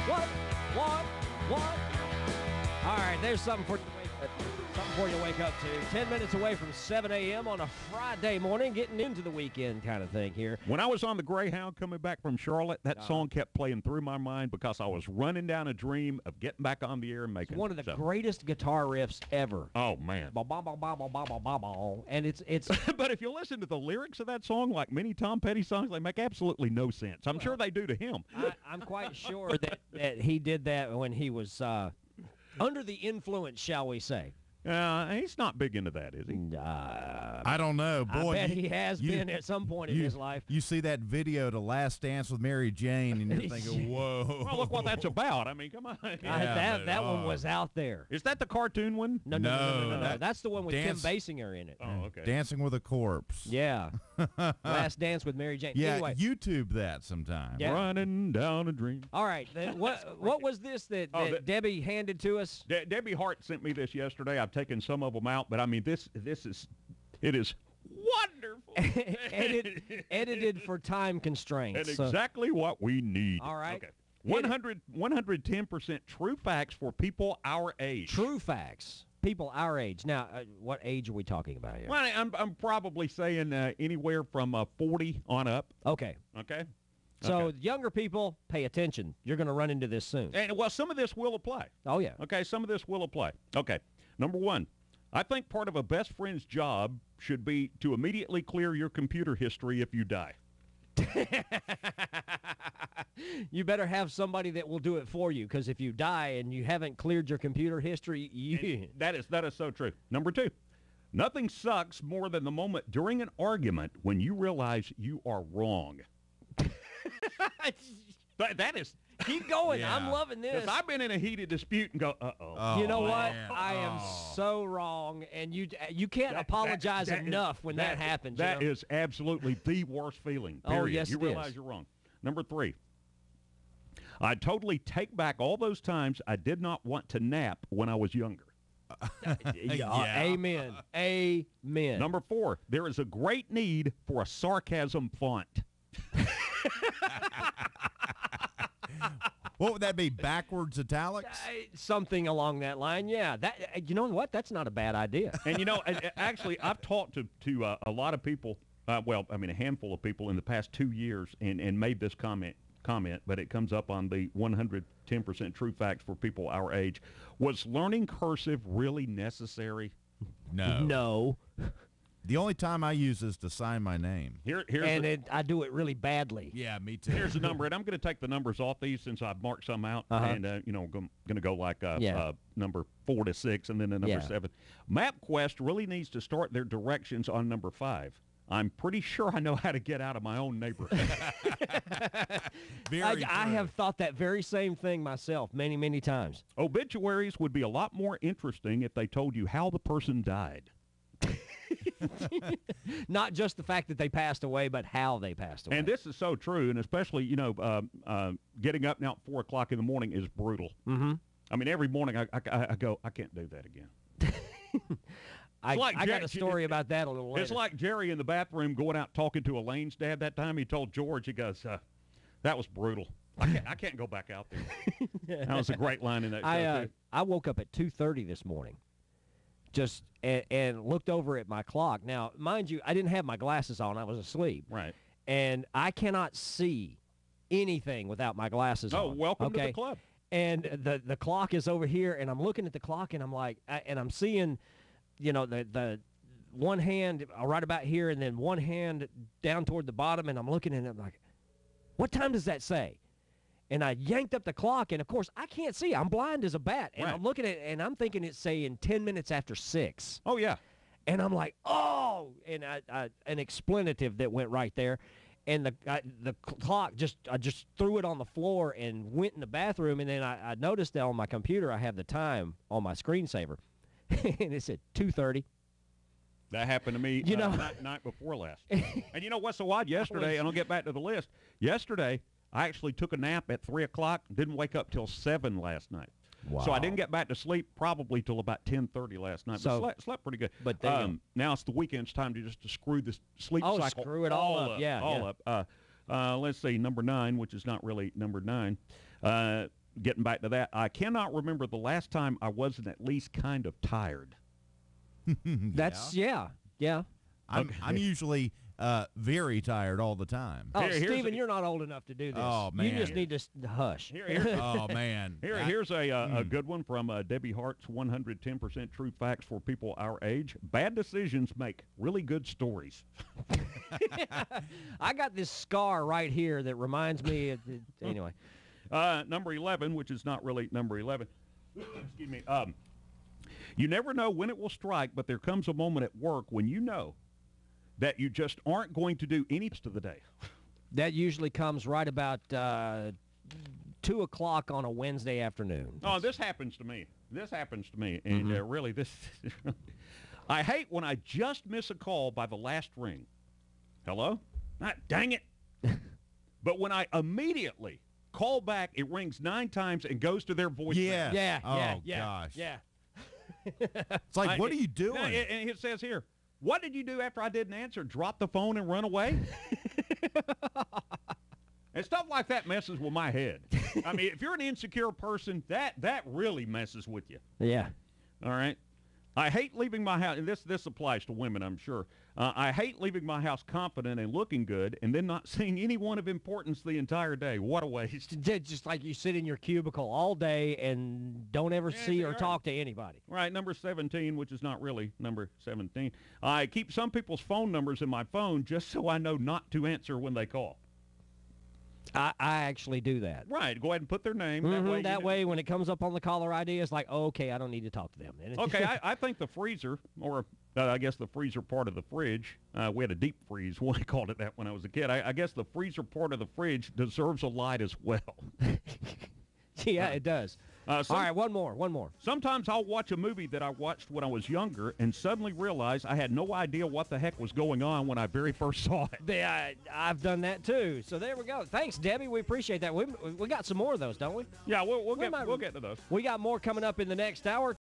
What? What? What? All right, there's something for you to wake up to. 10 minutes away from 7 a.m. on a Friday morning, getting into the weekend kind of thing here. When I was on the Greyhound coming back from Charlotte, that song kept playing through my mind because I was running down a dream of getting back on the air and making It's one of the greatest guitar riffs ever. Oh, man. And it's But if you listen to the lyrics of that song, like many Tom Petty songs, they make absolutely no sense. I'm sure they do to him. I'm quite sure that he did that when he was under the influence, shall we say. He's not big into that, is he? I don't know. Boy, I bet he has been at some point in his life. You see that video to Last Dance with Mary Jane, and you're thinking, whoa. Well, look what that's about. I mean, come on. That one was out there. Is that the cartoon one? No. That's the one with Kim Basinger in it. Oh, okay. Dancing with a Corpse. Yeah. Last Dance with Mary Jane. Yeah, anyway. YouTube that sometime. Yeah. Running down a dream. All right. What was this that Debbie handed to us? Debbie Hart sent me this yesterday. I've taken some of them out, but I mean, it is wonderful. edited for time constraints. And exactly what we need. All right. Okay. 110% true facts for people our age. True facts. People our age. Now, what age are we talking about here? Well, I'm probably saying anywhere from 40 on up. Okay. Okay. So younger people, pay attention. You're going to run into this soon. And well, some of this will apply. Oh yeah. Okay, some of this will apply. Okay. Number one, I think part of a best friend's job should be to immediately clear your computer history if you die. You better have somebody that will do it for you, because if you die and you haven't cleared your computer history, that is so true. Number two, nothing sucks more than the moment during an argument when you realize you are wrong. That is. Keep going. Yeah. I'm loving this. Because I've been in a heated dispute and go, uh-oh. You know what? Man. I am so wrong, and you can't apologize enough when that happens. That is absolutely the worst feeling, period. Oh, yes, you it realize is. you're wrong. Number three, I totally take back all those times I did not want to nap when I was younger. Amen. Amen. Number four, there is a great need for a sarcasm font. What would that be, backwards italics? Something along that line, yeah. That you know what? That's not a bad idea. And, you know, actually, I've talked to a lot of people, a handful of people in the past 2 years and made this comment, but it comes up on the 110% true facts for people our age. Was learning cursive really necessary? No. The only time I use is to sign my name. I do it really badly. Yeah, me too. Here's the number, and I'm going to take the numbers off these since I've marked some out, and going to go like number 4 to 6, and then the number 7. MapQuest really needs to start their directions on number 5. I'm pretty sure I know how to get out of my own neighborhood. I have thought that very same thing myself many, many times. Obituaries would be a lot more interesting if they told you how the person died. Not just the fact that they passed away, but how they passed away. And this is so true, and especially, getting up now at 4 o'clock in the morning is brutal. Mm-hmm. I mean, every morning I go, I can't do that again. I got a story about that a little later. It's like Jerry in the bathroom going out talking to Elaine's dad that time. He told George, he goes, that was brutal. I can't go back out there. That was a great line in that show, too. I woke up at 2:30 this morning. Just and looked over at my clock. Now, mind you, I didn't have my glasses on. I was asleep. Right. And I cannot see anything without my glasses on. Oh, welcome to the club. And the clock is over here, and I'm looking at the clock, and I'm like, and I'm seeing, the one hand right about here, and then one hand down toward the bottom, and I'm looking at it, I'm like, what time does that say? And I yanked up the clock, and, of course, I can't see. I'm blind as a bat. And right. I'm looking at it, and I'm thinking it's saying 10 minutes after 6. Oh, yeah. And I'm like, oh! And an expletive that went right there. And the clock, I just threw it on the floor and went in the bathroom. And then I noticed that on my computer I have the time on my screensaver. And it said 2:30. That happened to me night before last. And you know what's so odd? Yesterday, and I'll get back to the list. Yesterday, I actually took a nap at 3 o'clock, didn't wake up till 7 last night. Wow. So I didn't get back to sleep probably till about 10:30 last night. So, but slept pretty good. But now it's the weekend's time to screw the sleep cycle screw it all up. up. Let's see, number 9, which is not really number 9. getting back to that, I cannot remember the last time I wasn't at least kind of tired. That's yeah. I'm usually very tired all the time. Oh, Here's Stephen, a- you're not old enough to do this. Oh, You man. just need to hush. Oh man. Here's a good one from Debbie Hart's 110% True Facts for People Our Age. Bad decisions make really good stories. I got this scar right here that reminds me of anyway. Number 11, which is not really number 11. Excuse me. You never know when it will strike, but there comes a moment at work when you know that you just aren't going to do any rest of the day. That usually comes right about 2 o'clock on a Wednesday afternoon. Oh, this happens to me. And really, this. I hate when I just miss a call by the last ring. Hello? Ah, dang it. But when I immediately call back, it rings 9 times and goes to their voicemail. Yeah. Yeah. Oh, gosh. Yeah. It's like, what are you doing? No, and it says here, what did you do after I didn't answer? Drop the phone and run away? And stuff like that messes with my head. I mean, if you're an insecure person, that really messes with you. Yeah. All right? I hate leaving my house, and this applies to women, I'm sure. I hate leaving my house confident and looking good and then not seeing anyone of importance the entire day. What a waste. Just like you sit in your cubicle all day and don't ever see or right. talk to anybody. Right, number 17, which is not really number 17. I keep some people's phone numbers in my phone just so I know not to answer when they call. I actually do that. Right, go ahead and put their name. That way, when it comes up on the caller ID, it's like, oh, okay, I don't need to talk to them. Okay, I think the freezer, or I guess the freezer part of the fridge, we had a deep freeze, we called it that when I was a kid. I guess the freezer part of the fridge deserves a light as well. Yeah, it does. All right, one more. Sometimes I'll watch a movie that I watched when I was younger and suddenly realize I had no idea what the heck was going on when I very first saw it. I've done that too. So there we go. Thanks, Debbie. We appreciate that. We got some more of those, don't we? Yeah, we'll get to those. We got more coming up in the next hour.